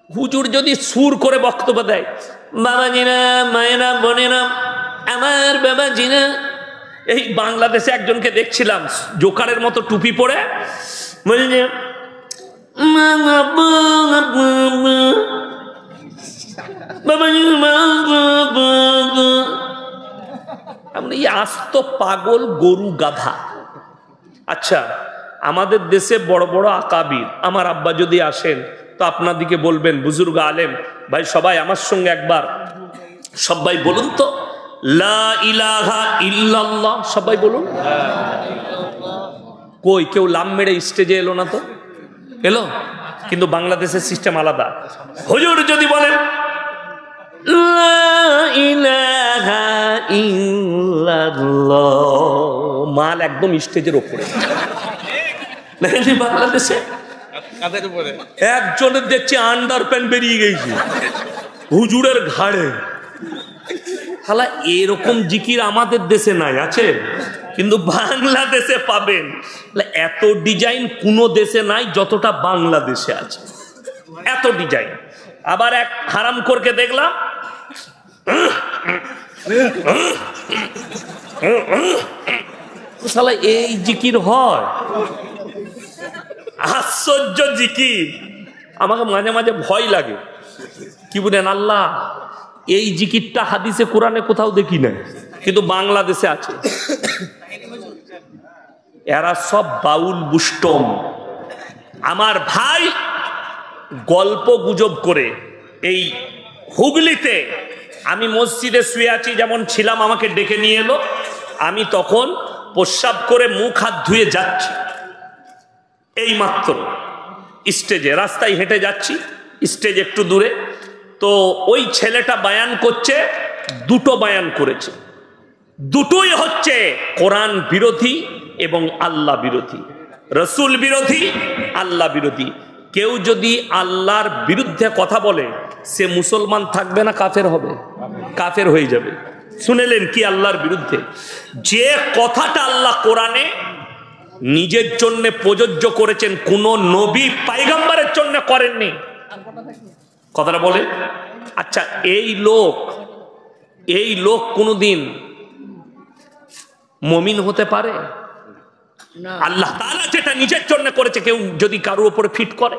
হুজুর যদি সুর করে বক্তব্য দেয়, বাবাজিরা, মায়েরা, বোনেরা, আমার বাবাজিরা, এই বাংলাদেশে একজনকে দেখছিলাম জোকারের মতো টুপি পরে বলছে আস্ত পাগল গরু গাধা। আচ্ছা, আমাদের দেশে বড় বড় আকাবির, আমার আব্বা যদি আসেন তো আপনাদিকে বলবেন, বুজুর্গ আলেম ভাই, সবাই আমার সঙ্গে একবার সবাই বলুন তো লা ইলাহা ইল্লাল্লাহ, সবাই বলুন। কই কেউ লাম মেরে স্টেজে এলো না তো? এলো, কিন্তু বাংলাদেশের সিস্টেম আলাদা। হুজুর যদি বলেন লা ইলাহা ইল্লাল্লাহ, মাল একদম স্টেজের ওপরে। বাংলাদেশে একজনের দেখছি আন্ডার প্যান্ট বেরিয়ে গেছে হুজুরের ঘাড়ে। শালা এরকম জিকির আমাদের দেশে নাই, আছে কিন্তু বাংলাদেশে পাবেন। এত ডিজাইন কোন দেশে নাই যতটা বাংলাদেশে আছে, এত ডিজাইন। আবার এক হারামখোরকে দেখলাম, শালা এই জিকির হয়, আশ্চর্য জিকির। আমাকে মাঝে মাঝে ভয় লাগে, কি বলেন আল্লাহ, এই জিকিরটা হাদিসে কোরআনে কোথাও দেখি না, কিন্তু বাংলাদেশে আছে। এরা সব বাউল বুষ্টম। আমার ভাই গল্প গুজব করে এই হুগলিতে, আমি মসজিদে শুয়ে আছি, যেমন ছিলাম, আমাকে ডেকে নিয়ে এলো। আমি তখন প্রস্রাব করে মুখ হাত ধুয়ে যাচ্ছি, এই মাত্র স্টেজে, রাস্তায় হেঁটে যাচ্ছি, স্টেজ একটু দূরে। তো ওই ছেলেটা বায়ান করছে, দুটো বায়ান করেছে, দুটোই হচ্ছে কোরআন বিরোধী এবং আল্লাহ বিরোধী, রসুল বিরোধী, আল্লাহ বিরোধী। কেউ যদি আল্লাহর বিরুদ্ধে কথা বলে, সে মুসলমান থাকবে না, কাফের হবে, কাফের হয়ে যাবে। শুনেলেন কি আল্লাহর বিরুদ্ধে? যে কথাটা আল্লাহ কোরআনে নিজের জন্য প্রযোজ্য করেছেন, কোন নবী পাইগাম্বারের জন্য করেননি, কথাটা বলে। আচ্ছা, এই লোক কোনদিন মুমিন হতে পারে? আল্লাহ তাআলা যেটা নিজের জন্য করেছে, কেউ যদি কারোর উপরে ফিট করে।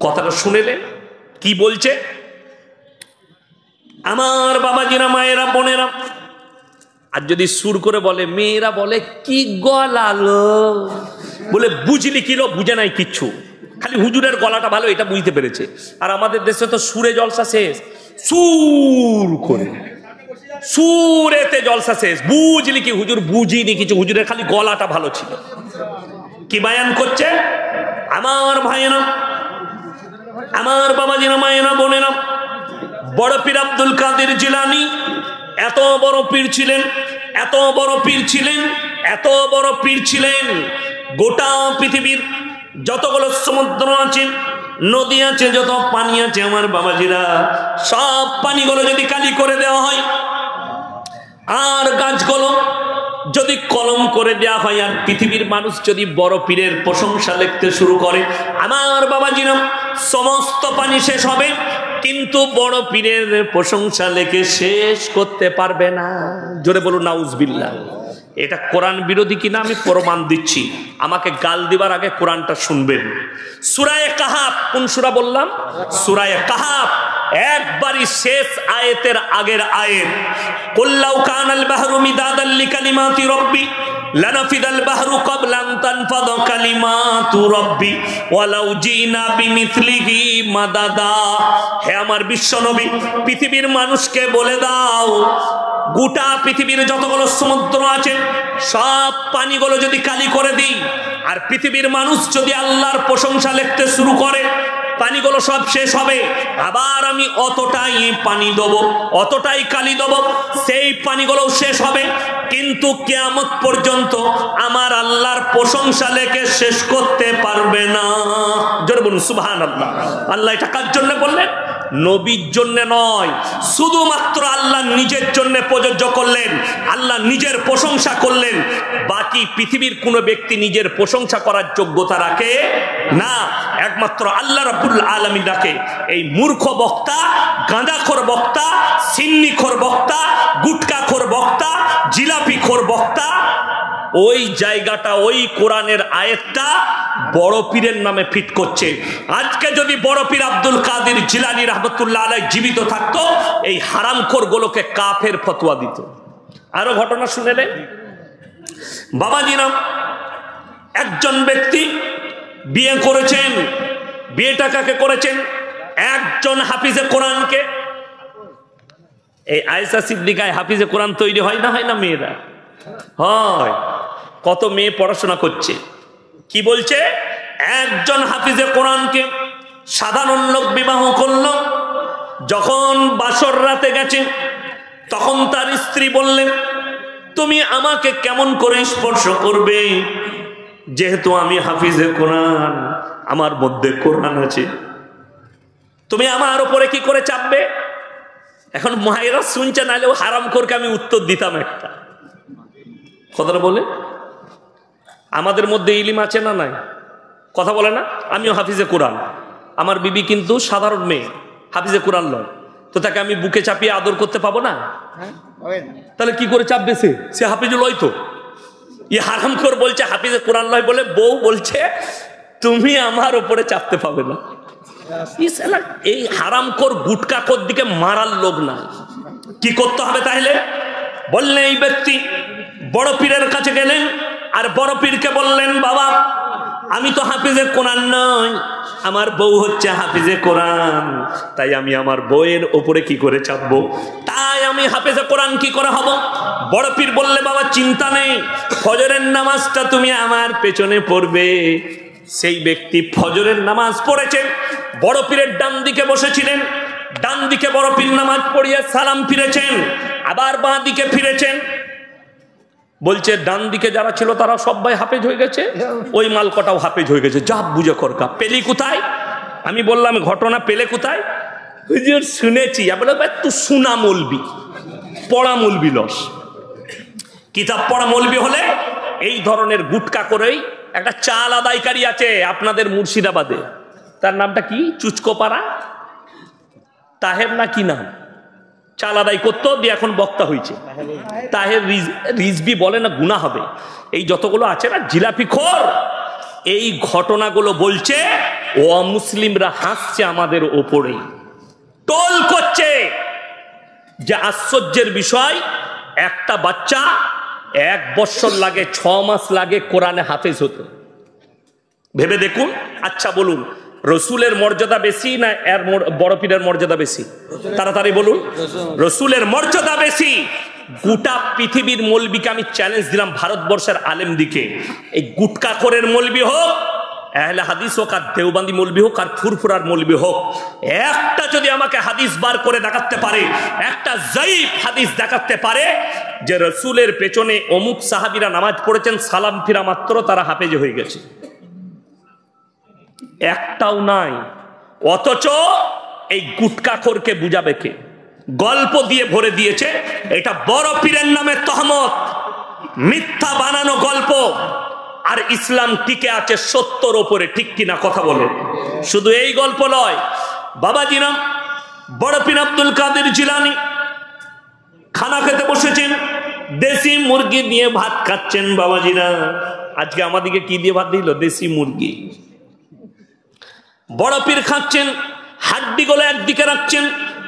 কথাটা শুনেলেন কি বলছে? আমার বাবাজিরা, মায়েরা, বোনেরা, আর যদি সুর করে বলে, মেয়েরা বলে কি গলালো, বলে বুঝলি কিলো, বুঝে নাই কিচ্ছু, খালি হুজুরের গলাটা ভালো এটা বুঝতে পেরেছে। আর আমাদের দেশে তো সুরে জলসা শেষ, সুর করে সুরেতে জলসা শেষ, বুঝলি কি, হুজুর বুঝিনি কিছু, হুজুরের খালি গলাটা ভালো ছিল। কি বায়ান করছে আমার ভাইয়েরা, আমার বাবাজিরা, মায়েরা, বোনেরা? বড় পীর আব্দুল কাদের জিলানী এত বড় পীর ছিলেন, এত বড় পীর ছিলেন, এত বড় পীর ছিলেন, গোটা পৃথিবীর যতগুলো সমুদ্র আছে, নদী আছে, যত পানি আছে, আমার বাবাজিরা, সব পানিগুলো যদি কালি করে দেওয়া হয়, আর গাছগুলো যদি কলম করে দেওয়া হয়, আর পৃথিবীর মানুষ যদি বড় পীরের প্রশংসা লিখতে শুরু করে, আমার বাবাজিরা, সমস্ত পানি শেষ হবে, কিন্তু বড় পীরের প্রশংসা লেখে শেষ করতে পারবে না। জোরে বলুন নাউজুবিল্লাহ। এটা কোরআন বিরোধী কিনা আমি প্রমাণ দিচ্ছি, আমাকে গাল দিবার আগে কোরআনটা শুনবেন। সূরা কাহাফ, কোন সূরা বললাম? সূরা কাহাফ, একবারই শেষ আয়াতের আগের আয়াত, কুল্লাউ কানাল বাহরু মিদাদাল লিকালিমাতি রাব্বি লানাফিদাল বাহরু ক্বাবলা আন তানফাদা কালিমাতু রাব্বি ওয়ালাউ জিনা বিমিথলিহি মাদাদা। হে আমার বিশ্বনবী, পৃথিবীর মানুষকে বলে দাও, গোটা পৃথিবীর যতগুলো সমুদ্র আছে, সব পানিগুলো যদি কালি করে দিই, আর পৃথিবীর মানুষ যদি আল্লাহর প্রশংসা লিখতে শুরু করে, পানিগুলো সব শেষ হবে, আবার আমি অতটাই পানি দেবো, অতটাই কালি দেবো, সেই পানিগুলো শেষ হবে, কিন্তু কিয়ামত পর্যন্ত আমার আল্লাহর প্রশংসা লেখে শেষ করতে পারবে না। জোরে বলুন সুবহানাল্লাহ। আল্লাহ এটা কার জন্য বললেন? নবীর জন্য নয়, শুধুমাত্র আল্লাহ নিজের জন্য প্রযোজ্য করলেন, আল্লাহ নিজের প্রশংসা করলেন। বাকি পৃথিবীর কোনো ব্যক্তি নিজের প্রশংসা করার যোগ্যতা রাখে না, একমাত্র আল্লাহ রাব্বুল আলামিন রাখে। এই মূর্খ বক্তা, গাঁজাখোর বক্তা, সিন্নিখোর বক্তা, গুটকাখোর বক্তা, জিলাপিখোর বক্তা ওই জায়গাটা, ওই কোরআনের আয়াতটা বড় পীরের নামে ফিট করছে। আজকে যদি বড় পীর আব্দুল কাদের জিলানী রাহমাতুল্লাহ আলাইহি জীবিত থাকতো, এই হারামখোর গুলোকে কাফের ফতোয়া দিত। আরো ঘটনা শুনেলেন বাবাজিরাম, একজন ব্যক্তি বিয়ে করেছেন। বিয়েটা কাকে করেছেন? একজন হাফিজে কোরআনকে। এই আয়েশা সিদ্দিকায় হাফিজে কোরআন তৈরি হয় না, হয় না? মেয়েরা হয়, কত মেয়ে পড়াশোনা করছে। কি বলছে? একজন হাফিজে কোরআনকে সাধারণ লোক বিবাহ করল। যখন বাসর রাতে গেছে, তখন তার স্ত্রী বললেন, তুমি আমাকে কেমন করে স্পর্শ করবে? যেহেতু আমি হাফিজে কোরআন, আমার মধ্যে কোরআন আছে, তুমি আমার উপরে কি করে চাপবে? এখন মায়েরা শুনছে, নাহলেও হারামখোরকে আমি উত্তর দিতাম একটা কথাটা বলে। আমাদের মধ্যে ইলিম আছে না নাই? কথা বলে না? আমিও হাফিজে কোরআন, আমার বিবি কিন্তু সাধারণ মেয়ে, হাফিজে কোরআন নয়, তো তাকে আমি বুকে চাপিয়ে আদর করতে পাবো না? তাহলে কি করে চাপবে? সে হাফিজুল লয় তো। ই হারামখোর বলছে হাফিজে কোরআন নয় বলে, বউ বলছে তুমি আমার উপরে চাপতে পাবে না। এই হারামখোর গুটকাখোর দিকে মারার লোক না। কি করতে হবে তাহলে? বললেন এই ব্যক্তি বড় পীরের কাছে গেলেন, আর বড় পীরকে বললেন, বাবা আমি তো হাফিজে কোরআন নই, আমার বউ হচ্ছে হাফিজে কোরআন, তাই আমি আমার বউয়ের ওপরে কি করে চাপবো? তাই আমি হাফিজে কোরআন কি করে হব? বড় পীর বললে, বাবা চিন্তা নেই, ফজরের নামাজটা তুমি আমার পেছনে পড়বে। সেই ব্যক্তি ফজরের নামাজ পড়েছে, বড় পীরের ডান দিকে বসেছিলেন, ডান দিকে বড় পীর নামাজ পড়িয়ে সালাম ফিরেছেন, আবার বাঁ দিকে ফিরেছেন। বলছে ডান দিকে যারা ছিল তারা সবাই হাফেজ হয়ে গেছে, ওই মাল কটাও হাফেজ হয়ে গেছে, যা বুঝে করকা। পেলি কোথায়? আমি বললাম ঘটনা পেলে কোথায়? হুজুর শুনেছি। বলে ভাই তুই শোনা মৌলবি, পড়া মৌলবি লস। কিতাব পড়া মৌলবি হলে এই ধরনের গুটকা করেই। একটা চাল আদায়কারী আছে আপনাদের মুর্শিদাবাদে, তার নামটা কি? চুচকোপাড়া তাহের না কি নাম? চাল আদায় করতো, দিয়ে এখন বক্তা হয়েছে। তাহের রিজবি বলে না, গুনাহ হবে। এই যতগুলো আছে না জিলাপি খোর, এই ঘটনাগুলো বলছে ও মুসলিমরা হাসছে আমাদের ওপরেই, টোল করছে। যে আশ্চর্যের বিষয়, একটা বাচ্চা 1 বছর লাগে, 6 মাস লাগে কোরআনে হাফেজ হতে। ভেবে দেখুন। আচ্ছা বলুন, রসুলের মর্যাদা বেশি না এর বড় পীরের মর্যাদা বেশি? তাড়াতাড়ি বলুন। রসুলের মর্যাদা বেশি। গোটা পৃথিবীর মৌলবিকে আমি চ্যালেঞ্জ দিলাম, ভারতবর্ষের আলেম দিকে, এই গুটকাখোরের মৌলবি হোক, আহলে হাদিস হোক, আর দেওবন্দি মৌলবি হোক, আর ফুরফুরার মৌলবি হোক, একটা যদি আমাকে হাদিস বার করে দেখাতে পারে, একটা যায়িফ হাদিস দেখাতে পারে যে রসুলের পেছনে অমুক সাহাবীরা নামাজ পড়েছেন, সালাম ফিরা মাত্র তারা হাফেজ হয়ে গেছে, একটাও নাই। অথচ এই গুটকাখোরকে বুঝাবে কে? গল্প দিয়ে ভরে দিয়েছে এটা বড় পীরের নামে তহমত, মিথ্যা বানানো গল্প। আর ইসলাম টিকে আছে সত্যর ওপরে, ঠিক কিনা কথা বলে? শুধু এই গল্প নয় বাবাজিরাম, বড় পীর আব্দুল কাদের জিলানী খানা খেতে বসেছেন, দেশি মুরগি দিয়ে ভাত খাচ্ছেন। বাবাজিরা আজকে আমাদেরকে কি দিয়ে ভাত দিল? দেশি মুরগি। বড় পীর খাচ্ছেন, হাড্ডিগুলো একদিকে রাখছেন।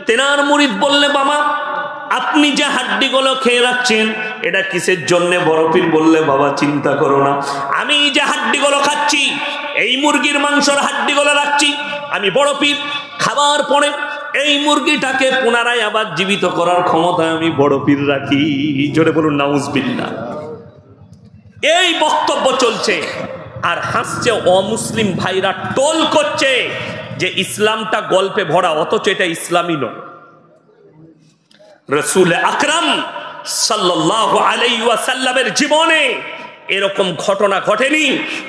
তেনার মুরিদ বললে, বাবা আপনি যে হাড্ডিগুলো খেয়ে রাখছেন এটা কিসের জন্য? বড় পীর বললে, বাবা চিন্তা করো না, আমি যে হাড্ডিগুলো খাচ্ছি, এই মুরগির মাংসের হাড্ডিগুলো রাখছি, আমি বড় পীর খাবার পরে এই মুরগিটাকে পুনরায় আবার জীবিত করার ক্ষমতা আমি বড় পীর রাখি। জোরে বলুন নাউজুবিল্লাহ। এই বক্তব্য চলছে, আর হাসছে অমুসলিম ভাইরা, টোল করছে যে ইসলামটা গল্পে ভরা, অথচ এটা ইসলামই নয়। রাসূল আকরাম সাল্লাল্লাহু আলাইহি ওয়াসাল্লামের জীবনে এরকম ঘটনা ঘটেনি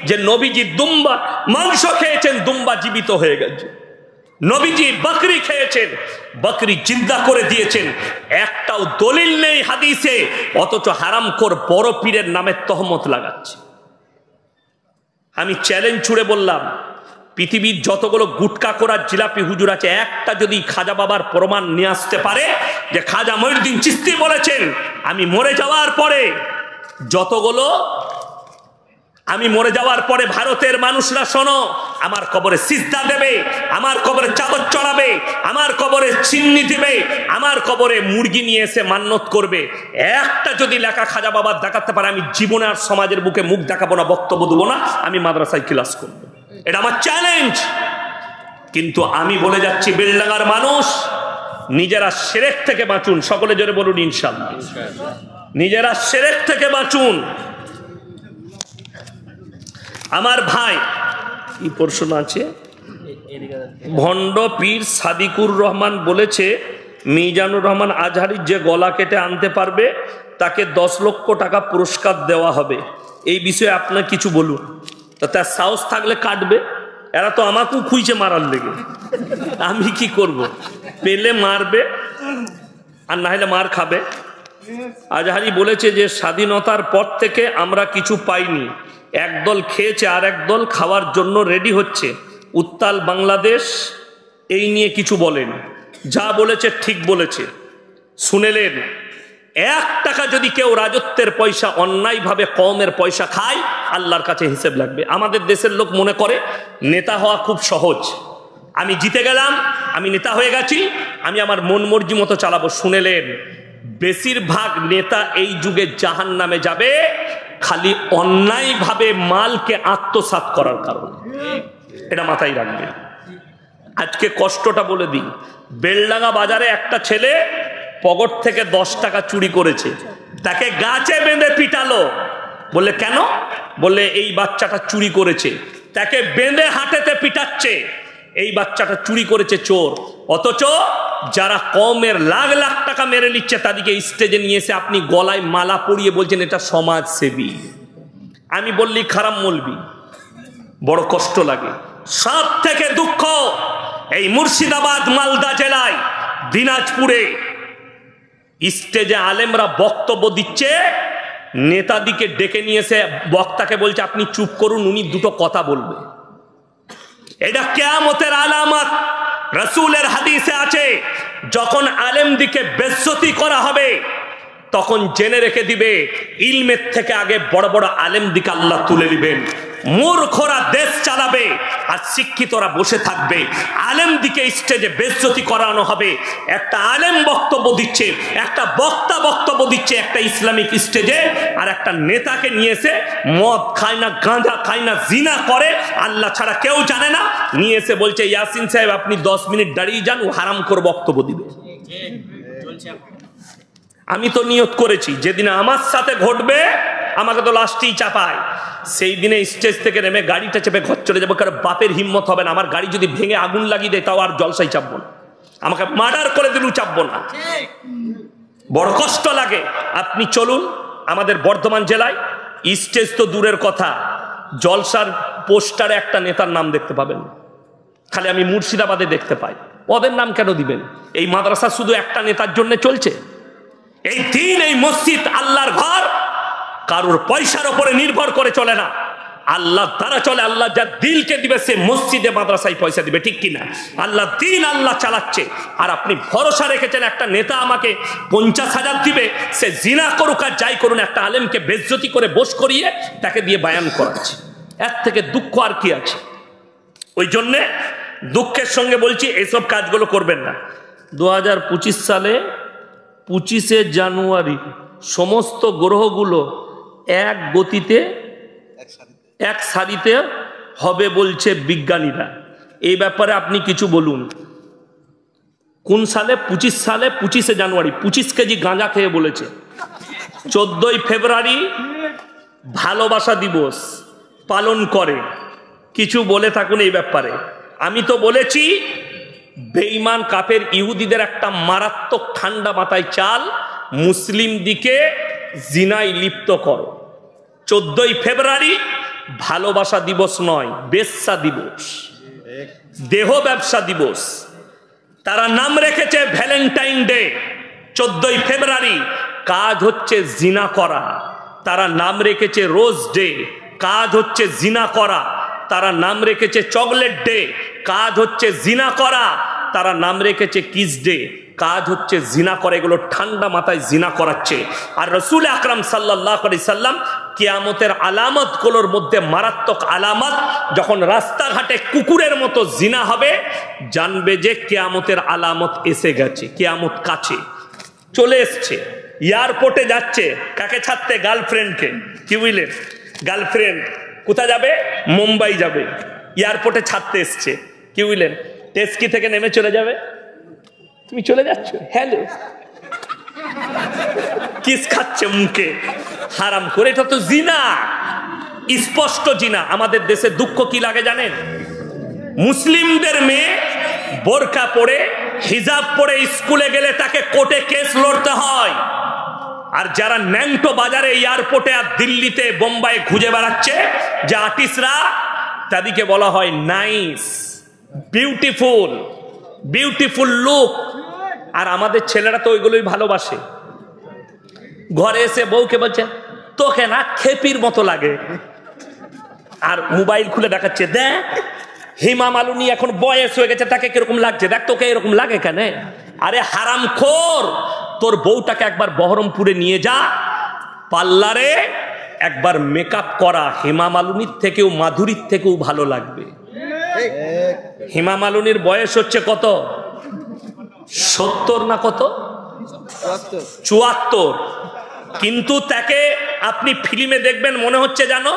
যে নবীজি দুম্বা মাংস খেয়েছেন, দুম্বা জীবিত হয়ে গেছে। নবীজি বকরি খেয়েছেন, বকরি জিন্দা করে দিয়েছেন, একটাও দলিল নেই হাদিসে, অথচ হারামখোর বড় পীরের নামে তহমত লাগাচ্ছে। আমি চ্যালেঞ্জ ছুড়ে বললাম, পৃথিবীর যতগুলো গুটকা করার জিলাপি হুজুর আছে, একটা যদি খাজা বাবার প্রমাণ নিয়ে আসতে পারে যে খাজা মঈনুদ্দিন চিশতি বলেছেন আমি মরে যাওয়ার পরে ভারতের মানুষরা শোনো, আমার কবরে সিজদা দেবে, আমার কবরে চাদর চড়াবে, আমার কবরে চিন্নি দিবে, আমার কবরে মুরগি নিয়ে এসে মান্নত করবে, একটা যদি লেখা খাজা বাবার দেখাতে পারে, আমি জীবনে আর সমাজের বুকে মুখ দেখাবো না, বক্তব্য দেবো না, আমি মাদ্রাসায় ক্লাস করবো। এটা আমার চ্যালেঞ্জ। কিন্তু আমি বলে যাচ্ছি, বেলডাঙ্গার মানুষ, নিজেরা শিরক থেকে বাঁচুন। সকলে জোরে বলুন ইনশাআল্লাহ। নিজেরা শিরক থেকে বাঁচুন। আমার ভাই কি প্রশ্ন আছে? ভণ্ড পীর সাদিকুর রহমান বলেছে মিজানুর রহমান আজহারীর যে গলা কেটে আনতে পারবে তাকে 10 লক্ষ টাকা পুরস্কার দেওয়া হবে। এই বিষয়ে আপনার কিছু বলুন। তার সাহস থাকলে কাটবে। এরা তো আমাকেও খুঁজছে মারার লেগে, আমি কি করব? পেলে মারবে আর না হলে মার খাবে। আজহারী বলেছে যে স্বাধীনতার পর থেকে আমরা কিছু পাইনি, একদল খেয়েছে আর একদল খাওয়ার জন্য রেডি হচ্ছে। উত্তাল বাংলাদেশ এই নিয়ে কিছু বলেন। যা বলেছে ঠিক বলেছে, শুনেলেন। 1 টাকা যদি কেউ রাজত্বের পয়সা অন্যায়ভাবে কওমের পয়সা খায়, আল্লাহর কাছে হিসেব লাগবে। আমাদের দেশের লোক মনে করে নেতা হওয়া খুব সহজ, আমি জিতে গেলাম, আমি নেতা হয়ে গেছি, আমি আমার মন মর্জি মতো চালাবো। শুনেলেন, বেশিরভাগ নেতা এই যুগে জাহান্নামে যাবে খালি অন্যায়ভাবে মালকে আত্মসাৎ করার কারণে। এটা মাথায় রাখবে। আজকে কষ্টটা বলে দিই, বেলডাঙ্গা বাজারে একটা ছেলে পকেট থেকে 10 টাকা চুরি করেছে, তাকে গাছে বেঁধে পিটালো। বলে কেন? বলে এই বাচ্চাটা চুরি করেছে। তাকে বেঁধে হাঁটেতে পিটাচ্ছে, এই বাচ্চাটা চুরি করেছে, চোর। অথচ যারা কমের লাখ লাখ টাকা মেরে নিচ্ছে তাদেরকে স্টেজে নিয়ে এসে আপনি গলায় মালা পরিয়ে বলছেন এটা সমাজসেবী। আমি বললি খারাপ মলবি, বড় কষ্ট লাগে। সব থেকে দুঃখ, এই মুর্শিদাবাদ মালদা জেলায় দিনাজপুরে স্টেজে আলেমরা বক্তব্য দিচ্ছে, নেতাদিকে ডেকে নিয়ে এসে বক্তাকে বলছে আপনি চুপ করুন, উনি দুটো কথা বলবে। এটা কিয়ামতের আলামত। রাসূলের হাদিসে আছে, যখন আলেমদিকে বেজ্জতি করা হবে তখন জেনে রেখে দিবে ইলমের থেকে আগে বড় বড় আলেমদিকে আল্লাহ তুলে দিবেন। মূর্খরা দেশ চালাবে আর শিক্ষিতরা বসে থাকবে। আলেমদিকে স্টেজে বেজ্জতি করানো হবে। একটা আলেম বক্তব্য দিচ্ছে, একটা বক্তা বক্তব্য দিচ্ছে একটা ইসলামিক স্টেজে, আর একটা নেতাকে নিয়ে এসে মদ খায় না, গাঁজা খায় না, জিনা করে, আল্লাহ ছাড়া কেউ জানে না, নিয়ে এসে বলছে ইয়াসিন সাহেব আপনি 10 মিনিট দাঁড়িয়ে যান, ও হারাম করে বক্তব্য দিবে। আমি তো নিয়ত করেছি যেদিন আমার সাথে ঘটবে আমাকে তো লাস্টেই চাপায়, সেই দিনে স্টেজ থেকে নেমে গাড়িটা চেপে ঘর চলে যাবো। কারণ বাপের হিম্মত হবে না, আমার গাড়ি যদি ভেঙে আগুন লাগিয়ে দেয় তাও আর জলসাই চাপবো না, আমাকে মার্ডার করে দিলেও চাপবো না। বড় কষ্ট লাগে। আপনি চলুন আমাদের বর্ধমান জেলায়, স্টেজ তো দূরের কথা, জলসার পোস্টারে একটা নেতার নাম দেখতে পাবেন, খালি আমি মুর্শিদাবাদে দেখতে পাই। ওদের নাম কেন দিবেন? এই মাদ্রাসা শুধু একটা নেতার জন্য চলছে? এই দিন, এই মসজিদ আল্লাহর ঘর, কারোর পয়সার উপরে নির্ভর করে চলে না, আল্লাহ দ্বারা চলে। আল্লাহ যা দিলকে দিবে সে মসজিদে মাদ্রাসায় পয়সা দিবে, ঠিক কিনা? আল্লাহ দিন আল্লাহ চালাচ্ছে। আর আপনি ভরসা রেখেছেন একটা নেতা আমাকে 50,000 দিবে, সে জিনা করুক আর যাই করুন, একটা আলেমকে বেজ্জতি করে বস করিয়ে তাকে দিয়ে বয়ান করাচ্ছে। এর থেকে দুঃখ আর কি আছে? ওই জন্যে দুঃখের সঙ্গে বলছি এইসব কাজগুলো করবেন না। 2025 সালে 25শে জানুয়ারি সমস্ত গ্রহগুলো এক গতিতে এক সারিতে হবে বলছে বিজ্ঞানীরা। এই ব্যাপারে আপনি কিছু বলুন। কোন সালে? 25 সালে 25শে জানুয়ারি 25 কেজি গাঁজা খেয়ে বলেছে। 14ই ফেব্রুয়ারি ভালোবাসা দিবস পালন করে। কিছু বলে থাকুন এই ব্যাপারে। আমি তো বলেছি বেঈমান কাফের ইহুদিদের একটা মারাত্মক ঠান্ডা মাথায় চাল, মুসলিম দিকে জিনায় লিপ্ত করো। 14ই ফেব্রুয়ারি ভালোবাসা দিবস নয়, বেশ্যা দিবস। দেহ ব্যবসা দিবস, তারা নাম রেখেছে ভ্যালেন্টাইন ডে 14ই ফেব্রুয়ারি, কাজ হচ্ছে জিনা করা। তারা নাম রেখেছে রোজ ডে, কাজ হচ্ছে জিনা করা। তারা নাম রেখেছে চকলেট ডে, কাজ হচ্ছে জিনা করা। তারা নাম রেখেছে কিস ডে, কাজ হচ্ছে জিনা করা। এগুলো ঠান্ডা মাথায় জিনা করাচ্ছে। আর রসুল আকরাম সাল্লাল্লাহু আলাইহি সাল্লাম কিয়ামতের আলামত গুলোর মধ্যে মারাত্মক আলামত, যখন রাস্তাঘাটে কুকুরের মতো জিনা হবে, জানবে যে কিয়ামতের আলামত এসে গেছে, কিয়ামত কাছে চলে এসছে। এয়ারপোর্টে যাচ্ছে, কাকে ছাড়তে? গার্লফ্রেন্ডকে। কি বুঝলেন? গার্লফ্রেন্ড কোথায় যাবে? মুম্বাই যাবে। এয়ারপোর্টে ছাড়তে এসছে, কি বুঝলেন? টেস্কি থেকে নেমে চলে যাবে। তুমি চলে যাচ্ছ, হ্যালো, কিস খাচ্ছে মুখে হারাম করে। এটা তো জিনা, স্পষ্ট জিনা। আমাদের দেশে দুঃখ কি লাগে জানেন? মুসলিমদের মেয়ে বোরকা পরে হিজাব পরে স্কুলে গেলে তাকে কোর্টে কেস লড়তে হয়। আর যারা ন্যাংটো বাজারে, এয়ারপোর্টে আর দিল্লিতে বোম্বাই খুঁজে বেড়াচ্ছে যে আর্টিস্টরা, তাদেরকে বলা হয় নাইস, বিউটিফুল, বিউটিফুল লুক। আর আমাদের ছেলেরা তো ওইগুলোই ভালোবাসে। ঘরে এসে বউকে বলছে তোকে না খেপির মতো লাগে, আর মোবাইল খুলে দেখাচ্ছে, দেখ হিমা মালিনী এখন বয়স হয়ে গেছে, তাকে কিরকম লাগছে, দেখ তোকে এরকম লাগে কেন? আরে হারামখোর, তোর বউটাকে একবার বহরমপুরে নিয়ে যা, পার্লারে একবার মেকআপ করা, হিমা মালিনীর থেকেও, মাধুরীর থেকেও ভালো লাগবে। হিমা মালিনীর বয়স হচ্ছে কত? 70 না কত? 74। কিন্তু তাকে আপনি ফিল্মে দেখবেন মনে হচ্ছে জানো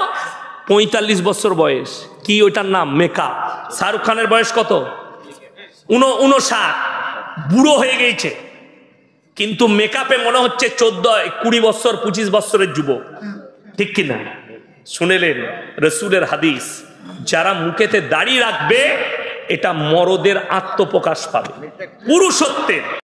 45 বছর বয়স। কি ওইটার নাম? মেকআপ। শাহরুখ খানের বয়স কত? 59। বুড়ো হয়ে গেছে, কিন্তু মেকআপে মনে হচ্ছে 14-20 বছর, 25 বছরের যুবক। ঠিক কিনা? শুনেলেন রসুলের হাদিস, যারা মুখেতে দাড়ি রাখবে এটা মরদের আত্মপ্রকাশ পাবে, পুরুষত্বের।